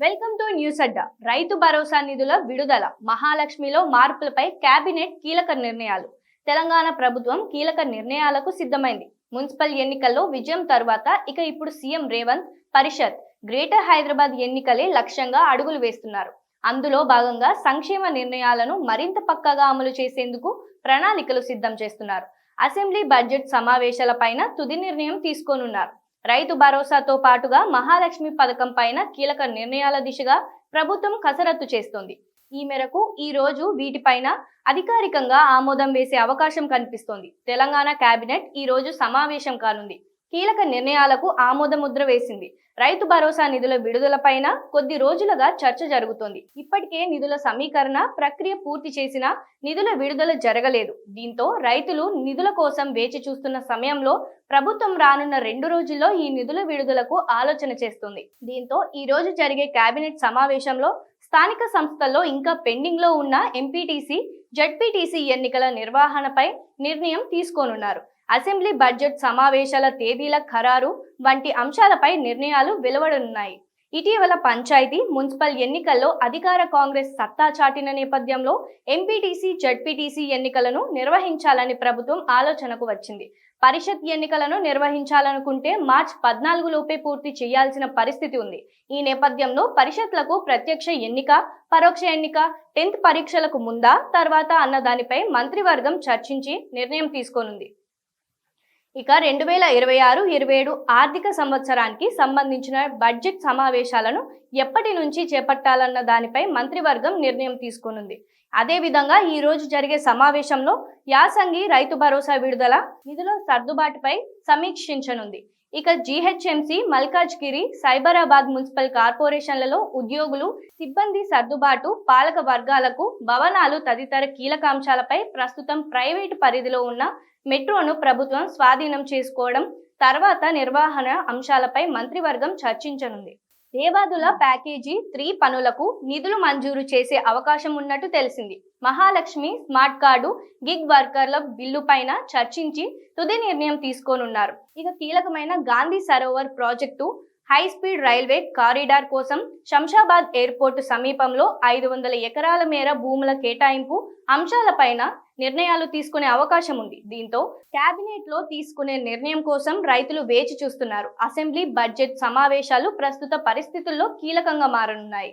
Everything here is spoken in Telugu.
వెల్కమ్ టు న్యూస్ అడ్డా. రైతు భరోసా నిధుల విడుదల, మహాలక్ష్మిలో మార్పులపై కేబినెట్ కీలక నిర్ణయాలు. తెలంగాణ ప్రభుత్వం కీలక నిర్ణయాలకు సిద్ధమైంది. మున్సిపల్ ఎన్నికల్లో విజయం తర్వాత ఇప్పుడు సీఎం రేవంత్ పరిషత్, గ్రేటర్ హైదరాబాద్ ఎన్నికలే లక్ష్యంగా అడుగులు వేస్తున్నారు. అందులో భాగంగా సంక్షేమ నిర్ణయాలను మరింత పక్కాగా అమలు చేసేందుకు ప్రణాళికలు సిద్ధం చేస్తున్నారు. అసెంబ్లీ బడ్జెట్ సమావేశాలపైన తుది నిర్ణయం తీసుకోనున్నారు. రైతు భరోసాతో పాటుగా మహాలక్ష్మి పథకం పైన కీలక నిర్ణయాల దిశగా ప్రభుత్వం కసరత్తు చేస్తోంది. ఈ మేరకు ఈ రోజు వీటిపైన అధికారికంగా ఆమోదం వేసే అవకాశం కనిపిస్తోంది. తెలంగాణ కేబినెట్ ఈ రోజు సమావేశం కానుంది. కీలక నిర్ణయాలకు ఆమోద ముద్ర వేసింది. రైతు భరోసా నిధుల విడుదలపైన కొద్ది రోజులుగా చర్చ జరుగుతోంది. ఇప్పటికే నిధుల సమీకరణ ప్రక్రియ పూర్తి చేసినా నిధుల విడుదల జరగలేదు. దీంతో రైతులు నిధుల కోసం వేచి చూస్తున్న సమయంలో ప్రభుత్వం రానున్న 2 రోజుల్లో ఈ నిధుల విడుదలకు ఆలోచన చేస్తుంది. దీంతో ఈ రోజు జరిగే కేబినెట్ సమావేశంలో స్థానిక సంస్థల్లో ఇంకా పెండింగ్ లో ఉన్న ఎంపీటీసీ, జడ్పీటీసీ ఎన్నికల నిర్వహణపై నిర్ణయం తీసుకోనున్నారు. అసెంబ్లీ బడ్జెట్ సమావేశాల తేదీల ఖరారు వంటి అంశాలపై నిర్ణయాలు వెలువడనున్నాయి. ఇటీవల పంచాయతీ, మున్సిపల్ ఎన్నికల్లో అధికార కాంగ్రెస్ సత్తా చాటిన నేపథ్యంలో ఎంపీటీసీ, జడ్పీటీసీ ఎన్నికలను నిర్వహించాలని ప్రభుత్వం ఆలోచనకు వచ్చింది. పరిషత్ ఎన్నికలను నిర్వహించాలనుకుంటే మార్చి 14 లోపే పూర్తి చేయాల్సిన పరిస్థితి ఉంది. ఈ నేపథ్యంలో పరిషత్లకు ప్రత్యక్ష ఎన్నిక, పరోక్ష ఎన్నిక 10th పరీక్షలకు ముందా తర్వాత అన్న దానిపై మంత్రివర్గం చర్చించి నిర్ణయం తీసుకోనుంది. 2026-27 ఆర్థిక సంవత్సరానికి సంబంధించిన బడ్జెట్ సమావేశాలను ఎప్పటి నుంచి చేపట్టాలన్న దానిపై మంత్రివర్గం నిర్ణయం తీసుకోనుంది. అదేవిధంగా ఈ రోజు జరిగే సమావేశంలో యాసంగి రైతు భరోసా విడుదల, నిధుల సర్దుబాటుపై సమీక్షించనుంది. జీహెచ్ఎంసీ, మల్కాజ్గిరి, సైబరాబాద్ మున్సిపల్ కార్పొరేషన్లలో ఉద్యోగులు, సిబ్బంది సర్దుబాటు, పాలక వర్గాలకు భవనాలు తదితర కీలక అంశాలపై ప్రస్తుతం ప్రైవేటు పరిధిలో ఉన్న మెట్రోను ప్రభుత్వం స్వాధీనం చేసుకోవడం తర్వాత నిర్వహణ అంశాలపై మంత్రివర్గం చర్చించనుంది. దేవాదుల ప్యాకేజీ 3 పనులకు నిధులు మంజూరు చేసే అవకాశం ఉన్నట్టు తెలిసింది. మహాలక్ష్మి, స్మార్ట్ కార్డు, గిగ్ వర్కర్ల బిల్లు పైన చర్చించి తుది నిర్ణయం తీసుకోనున్నారు. కీలకమైన Gandhi Sarovar project, high speed railway corridor కోసం శంషాబాద్ ఎయిర్పోర్టు సమీపంలో 500 ఎకరాల మేర భూముల కేటాయింపు అంశాలపైన నిర్ణయాలు తీసుకునే అవకాశం ఉంది. దీంతో కేబినెట్ లో తీసుకునే నిర్ణయం కోసం రైతులు వేచి చూస్తున్నారు. అసెంబ్లీ బడ్జెట్ సమావేశాలు ప్రస్తుత పరిస్థితుల్లో కీలకంగా మారనున్నాయి.